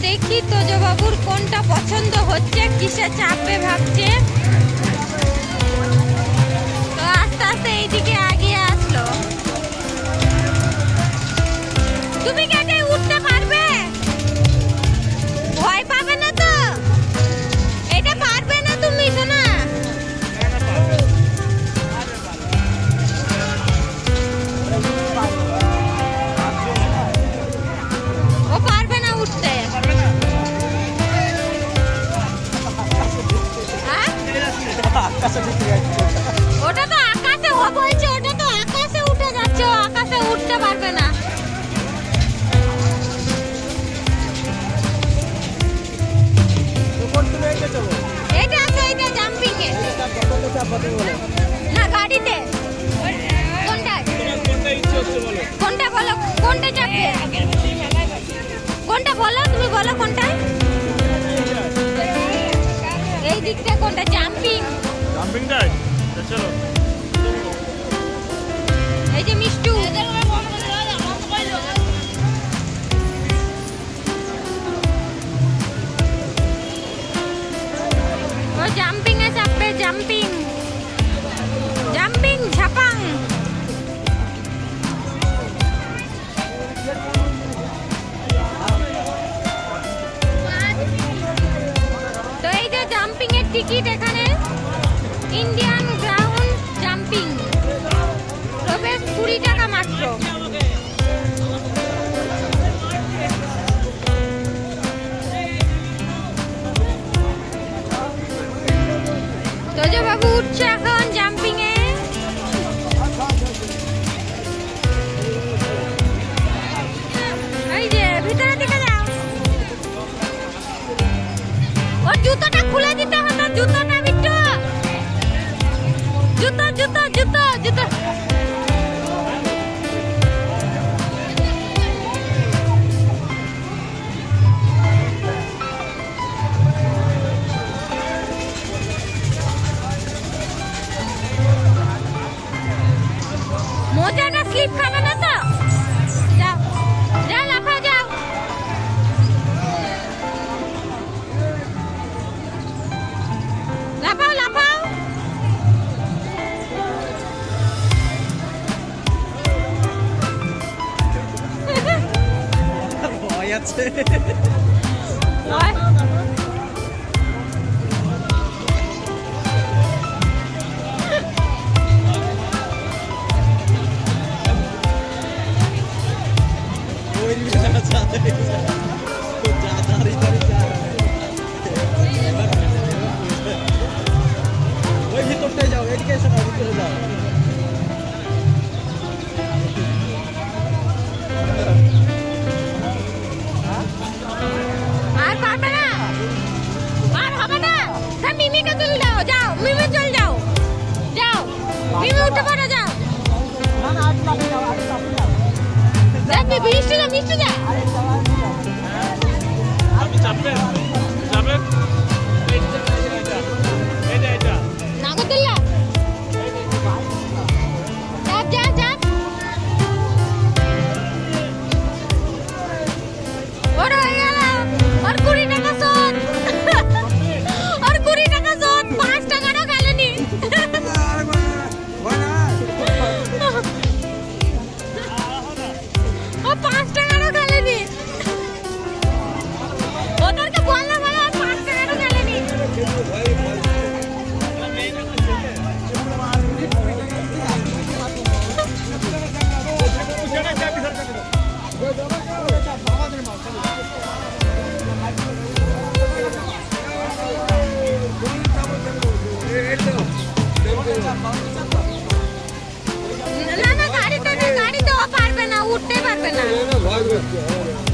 দেখি তোজো বাবুর কোনটা পছন্দ হচ্ছে, কিসে চাপবে ভাবছে। তো আস্তে আস্তে এইদিকে আগিয়ে আসলো। তুমি কেটে উঠতে পারবে? ভয় পাবে না তো? এটা পারবে না তুমি শোনা? ও পারবে না উঠতে। ওটা তো আকাশে, ও বলছে ওটা তো আকাশে উঠে যাচ্ছে, ও আকাশে উঠতে পারবে না। এটা আছে, এটা জাম্পিং এ না গাড়িতে। কোনটা বলো, কোনটা চাপবে? কোনটা বলো, তুমি বলো কোনটা? এই দিকটা কোনটা? জাম্পিং। জাম্পিংটাই চলো। এই যে মিষ্টু, ও জাম্পিং এ চাপবে। জাম্পিং, জাম্পিং, ঝাপাং। তো এই যে জাম্পিং এর টিকিট এখানে ইন্ডিয়ান গ্রাউন্ড জাম্পিং, প্রবেশ 20 টাকা মাত্র। তোজো বাবু উঠছে এখন জাম্পিং এ। এই যে ভিতরে দিকে যাও। ওর জুতোটা খুলে দিতে হবে, জুতোটা বিট্টু, জুতো জুতো জুতো জুতো। মোজা না স্লিপ খাবে না তো? যাও যাও, লাফাও, যাও। লাফাও লাফাও। ভয় আছে। ওই ভিতরটাই যাও, এদিকে এসে না, ভিতরে যাও। আর পারবে না, আর হবে না। মিমিকে তুলে দাও, যাও মিমি, চল যাও, যাও মিমি, উঠে পড়ো, যাও। মিষ্টি যা, মিষ্টি যা। আপনি চাপবেন, চাপবেন। নাগরদোল্লা, চাপ চাপ চাপ। ওর হয়ে গেল, ওর 20 টাকা শোধ। থাকবে না,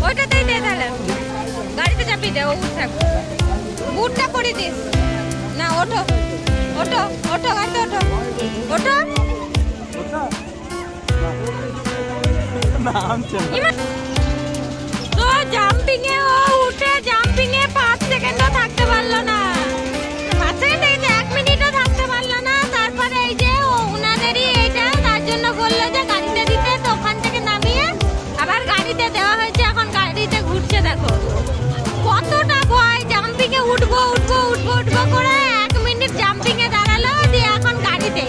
ওইটাতেই দে তাহলে, গাড়িতে চাপিয়ে দে, ও উঠ থাকবে। বুটটা পরে দিস না, ওঠো ওঠো ওঠো, গাড়িতে ওঠো ওঠো। তো জাম্পিং এ ও উঠে জাম্পিং এ 5 সেকেন্ডও থাকতে পারলো না, 5 সেকেন্ড এই যে 1 মিনিটও থাকতে পারলো না। তারপরে এই যে ওনাদেরই এইটা, তার জন্য বললো যে গাড়িতে দিতে, তো ওখান থেকে নামিয়ে আবার গাড়িতে দেওয়া হয়েছে। এখন গাড়িতে ঘুরছে, দেখো কতটা ভয়, জাম্পিং এ উঠবো উঠবো উঠবো উঠবো করে 1 মিনিট জাম্পিং এ দাঁড়ালো, দিয়ে এখন গাড়িতে।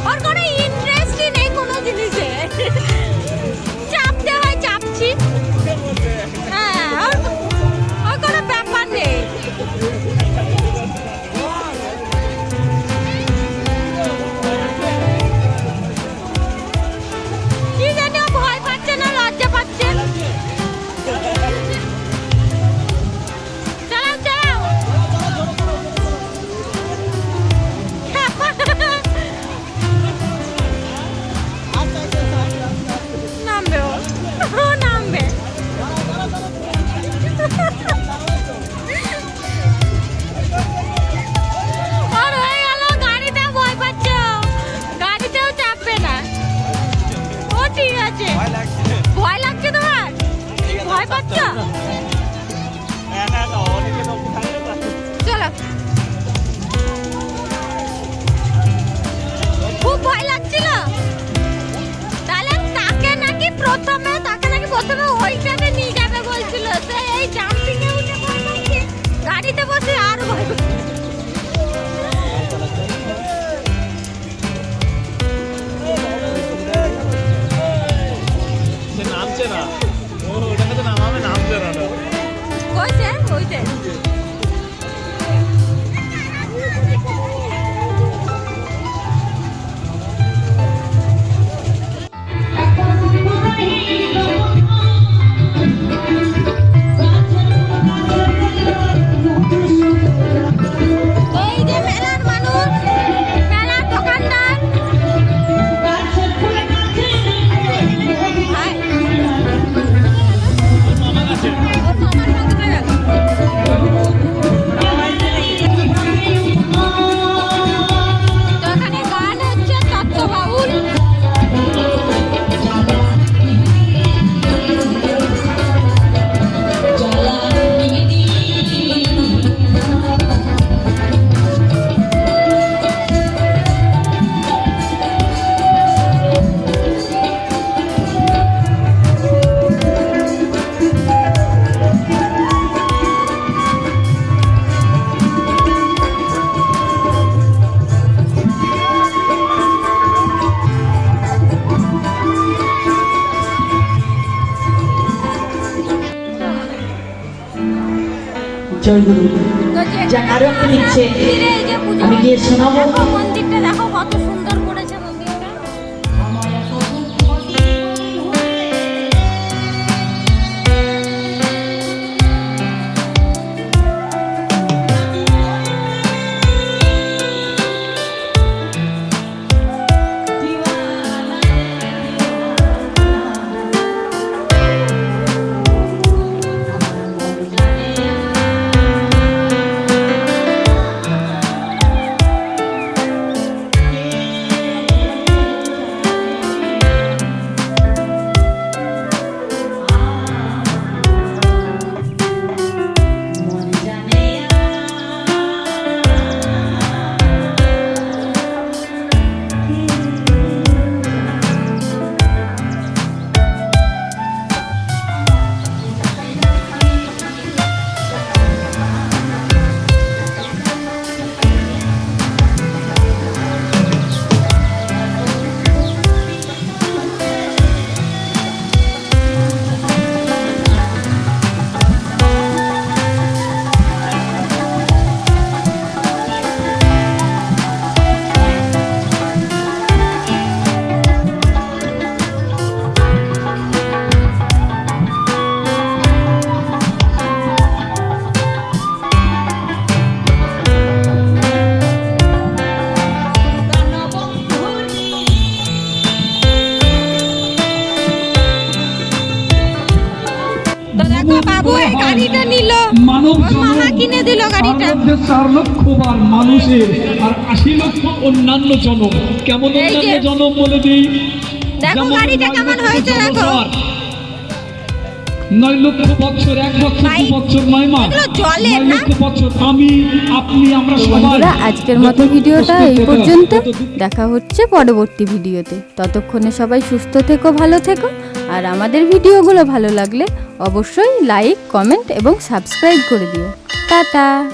ওর কোনো ইন্টারেস্টই নেই কোনো জিনিসে, চাপতে হয় চাপছি। হ্যাঁ, ওর কোনো ব্যাপার নেই। কি জানি ও ভয় পাচ্ছে না লজ্জা পাচ্ছে। চালাও চালাও। নামবে ও নামবে। আর হয়ে গেল, গাড়িতে ভয় পাচ্ছে, গাড়িতেও চাপবে না। ও ঠিক আছে, ভয় লাগছে তোমার, ভয় পাচ্ছ? চলো, খুব ভয় লাগছিল। তাহলে তাকে নাকি প্রথমে ওইখানে নিয়ে যাবে বলছিল, তো এই জাম্পিং এ উঠে ভয় পাচ্ছে, গাড়িতে বসে আর ভয় পাচ্ছে। নামছে না, ওটাকে তো নামাবে, নামছে না। কইছে কইছে এই যে মেলার মানুষ, মেলার দোকানদার, হাই ওর মামার সঙ্গে গেল। তো এখানে গান হচ্ছে তত্ত্ব বাউল। জয়গুরু যা আরো নিচ্ছে, আমি গিয়ে শোনাবো। মন্দিরটা দেখো কত সুন্দর করেছে মন্দিরটা। বাবু এই গাড়িটা নিল, মানব ওর মামা কিনে দিল গাড়িটা। 4 লক্ষ বার মানুষের আর 80 লক্ষ অন্যান্য জনম। কেমন এই যে- অন্যান্য জনম বলে দিই? দেখো যেমন গাড়িটা 9 কেমন লক্ষ হয়েছে, দেখো। জনম, 9 লক্ষ বছর, 1 বছর, ভাই, 2 বছর, 9 মাস, এগুলো জলের 9 না? লক্ষ বছর। আমি, আপনি, আমরা সবাই বন্ধুরা, আজকের মতো যত ভিডিওটা কষ্ট এই পেতাম, পর্যন্ত। তত দুঃখ দেখা হচ্ছে পরবর্তী ভিডিওতে। ততক্ষণে সবাই সুস্থ থেকো, ভালো থেকো। আর আমাদের ভিডিওগুলো ভালো লাগলে অবশ্যই লাইক, কমেন্ট এবং সাবস্ক্রাইব করে দিও। টাটা।